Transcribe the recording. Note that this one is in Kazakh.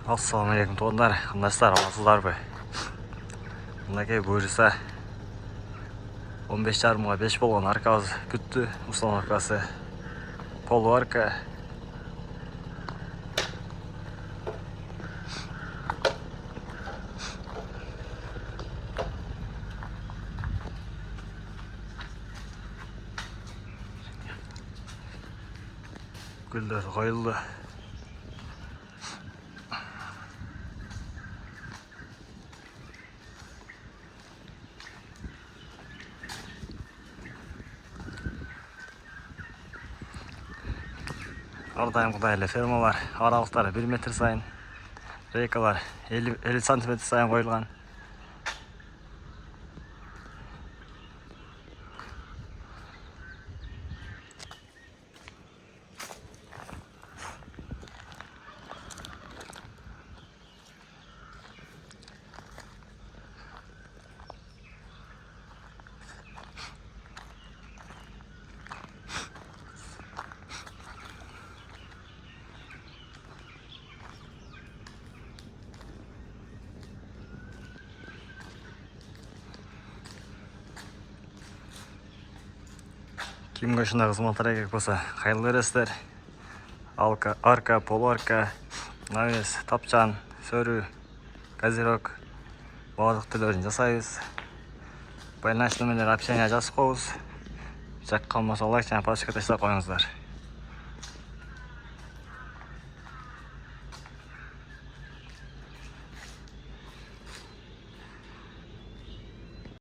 Assalamualaikum tuğanlar, kandaslar, alasızlarбы? Мынакей бұйырса 15 жарымға 5 болған аркабыз күтті. Установкасы полуарка. Güller koyuldu. Ардайым құдайлы фермалар, аралықтары 1 метр сайын, рейкалар 50 сантиметр сайын қойылған. Kimге шындағы қызматтар керек болса, қайырлы бересіздер. Арка, полуарка, навес, тапчан, сөрі, газирок, барлық түрлерін жасайбыз. Байланыш нөмірлер общение жазып қойыңыз. Жақ қалмаса лайк және подписка ташлап қойыңыздар.